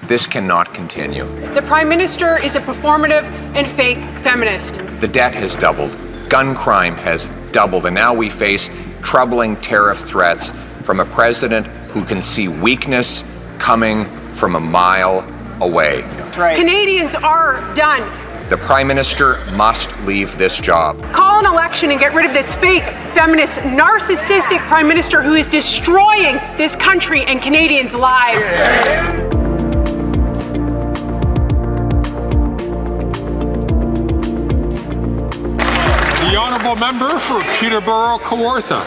This cannot continue. The Prime Minister is a performative and fake feminist. The debt has doubled, gun crime has doubled, and now we face troubling tariff threats from a president who can see weakness coming from a mile away. Right. Canadians are done. The Prime Minister must leave this job. Call an election and get rid of this fake, feminist, narcissistic Prime Minister who is destroying this country and Canadians' lives. The Honourable Member for Peterborough-Kawartha.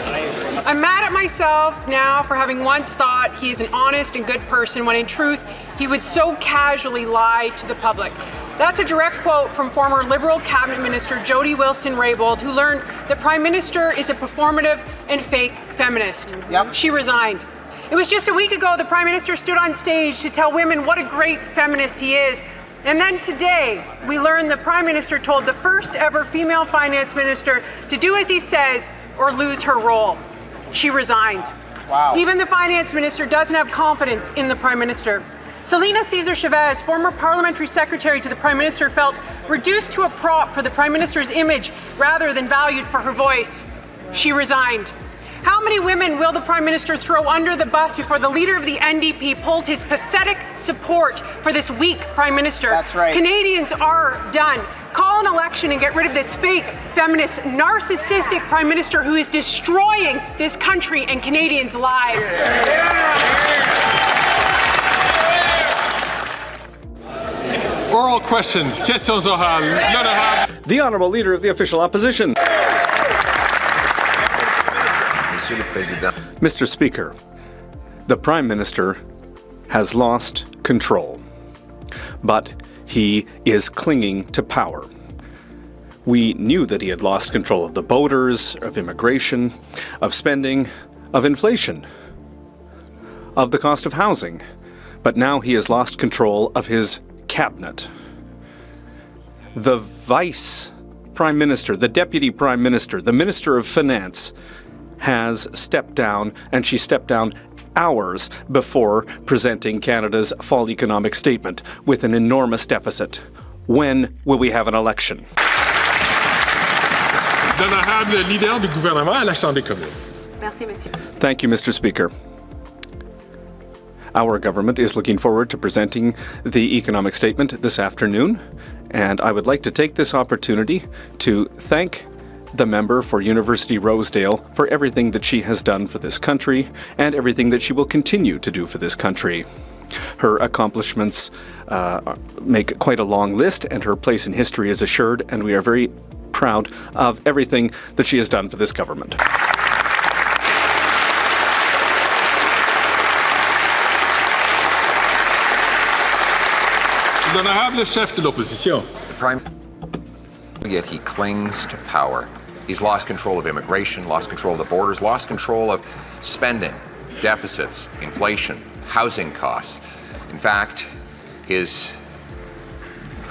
I'm mad at myself now for having once thought he is an honest and good person when in truth he would so casually lie to the public. That's a direct quote from former Liberal Cabinet Minister Jody Wilson-Raybould, who learned the Prime Minister is a performative and fake feminist. Yep. She resigned. It was just a week ago the Prime Minister stood on stage to tell women what a great feminist he is. And then today, we learned the Prime Minister told the first ever female finance minister to do as he says or lose her role. She resigned. Wow. Even the finance minister doesn't have confidence in the Prime Minister. Selena Cesar Chavez, former parliamentary secretary to the Prime Minister, felt reduced to a prop for the Prime Minister's image rather than valued for her voice. She resigned. How many women will the Prime Minister throw under the bus before the leader of the NDP pulls his pathetic support for this weak Prime Minister? That's right. Canadians are done. Call an election and get rid of this fake, feminist, narcissistic Prime Minister who is destroying this country and Canadians' lives. Oral questions. Questions orales. The Honourable Leader of the Official Opposition. Mr. Speaker, the Prime Minister has lost control, but he is clinging to power. We knew that he had lost control of the voters, of immigration, of spending, of inflation, of the cost of housing, but now he has lost control of his cabinet. The Vice Prime Minister, the Deputy Prime Minister, the Minister of Finance has stepped down, and she stepped down hours before presenting Canada's fall economic statement with an enormous deficit. When will we have an election? L'honorable leader du gouvernement à la Chambre des communes. Merci, monsieur. Thank you, Mr. Speaker. Our government is looking forward to presenting the economic statement this afternoon, and I would like to take this opportunity to thank the member for University Rosedale for everything that she has done for this country and everything that she will continue to do for this country. Her accomplishments make quite a long list, and her place in history is assured, and we are very proud of everything that she has done for this government. L'honorable chef de l'opposition. Yet he clings to power. He's lost control of immigration, lost control of the borders, lost control of spending, deficits, inflation, housing costs. In fact, his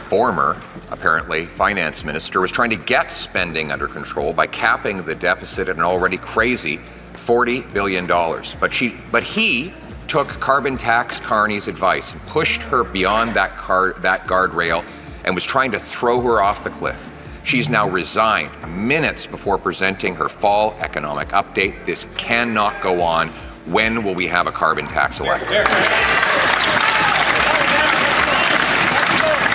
former, apparently, finance minister was trying to get spending under control by capping the deficit at an already crazy $40 billion. But he took Carbon Tax Carney's advice and pushed her beyond that guardrail and was trying to throw her off the cliff. She's now resigned minutes before presenting her fall economic update. This cannot go on. When will we have a carbon tax elected?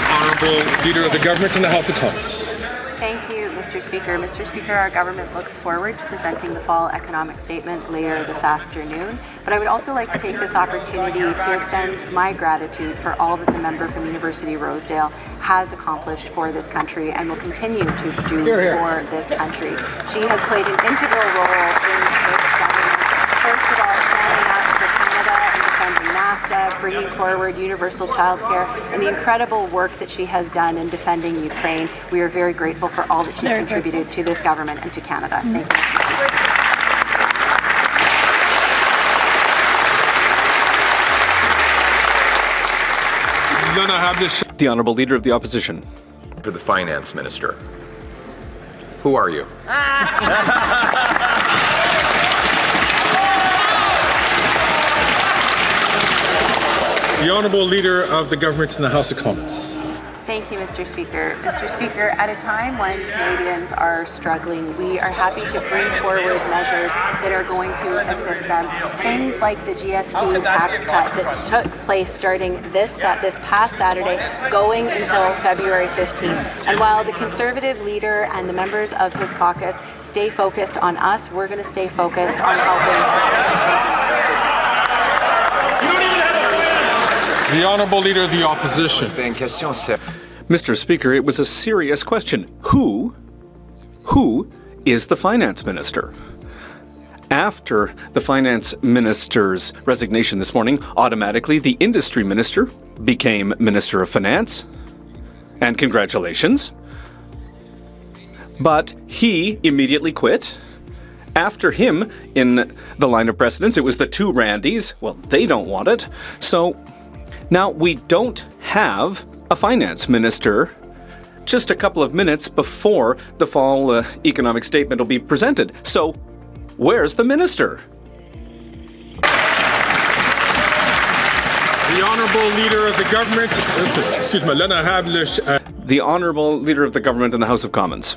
Honourable Leader of the Government in the House of Commons. Thank you, Mr. Speaker. Mr. Speaker, our government looks forward to presenting the fall economic statement later this afternoon. But I would also like to take this opportunity to extend my gratitude for all that the member from University Rosedale has accomplished for this country and will continue to do for this country. She has played an integral role in this government. First of all, standing up for Canada and defending NAFTA, bringing forward universal childcare, and the incredible work that she has done in defending Ukraine. We are very grateful for all that she's contributed to this government and to Canada. Thank you, Mr. Speaker. The Honourable Leader of the Opposition. For the Finance Minister. Who are you? The Honourable Leader of the Government in the House of Commons. Thank you, Mr. Speaker. Mr. Speaker, at a time when Canadians are struggling, we are happy to bring forward measures that are going to assist them. Things like the GST tax cut that took place starting this past Saturday, going until February 15th. And while the Conservative leader and the members of his caucus stay focused on us, we're going to stay focused on helping. The Honourable Leader of the Opposition. Mr. Speaker, it was a serious question. Who is the finance minister? After the finance minister's resignation this morning, automatically the industry minister became Minister of Finance. And congratulations. But he immediately quit. After him, in the line of precedence, it was the two Randys. Well, they don't want it. So now we don't have a finance minister just a couple of minutes before the fall economic statement will be presented. So where's the minister? The Honourable Leader of the Government, The Honourable Leader of the Government in the House of Commons.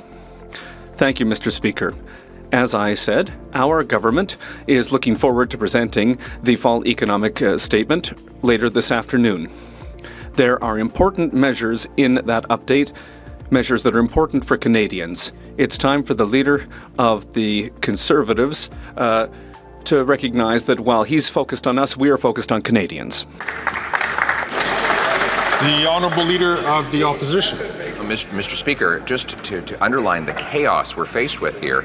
Thank you, Mr. Speaker. As I said, our government is looking forward to presenting the fall economic statement later this afternoon. There are important measures in that update, measures that are important for Canadians. It's time for the Leader of the Conservatives to recognize that while he's focused on us, we are focused on Canadians. The Honourable Leader of the Opposition. Mr. Speaker, just to underline the chaos we're faced with here,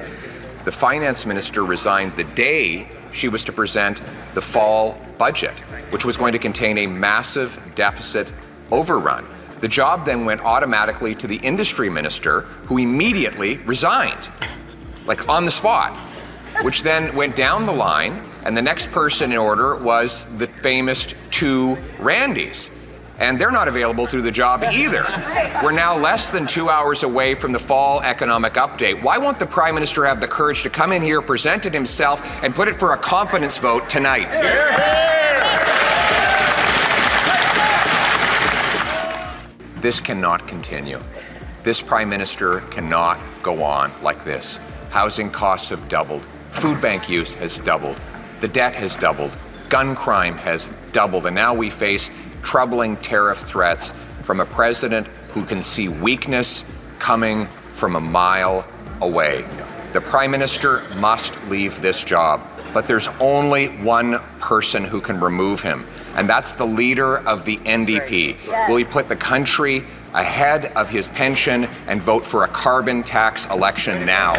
the finance minister resigned the day she was to present the fall budget, which was going to contain a massive deficit overrun. The job then went automatically to the industry minister, who immediately resigned, like on the spot, which then went down the line, and the next person in order was the famous two Randys. And they're not available to do the job either. We're now less than 2 hours away from the fall economic update. Why won't the Prime Minister have the courage to come in here, present it himself, and put it for a confidence vote tonight? This cannot continue. This Prime Minister cannot go on like this. Housing costs have doubled. Food bank use has doubled. The debt has doubled. Gun crime has doubled. And now we face troubling tariff threats from a president who can see weakness coming from a mile away. The Prime Minister must leave this job, but there's only one person who can remove him, and that's the leader of the NDP. Will he put the country ahead of his pension and vote for a carbon tax election now?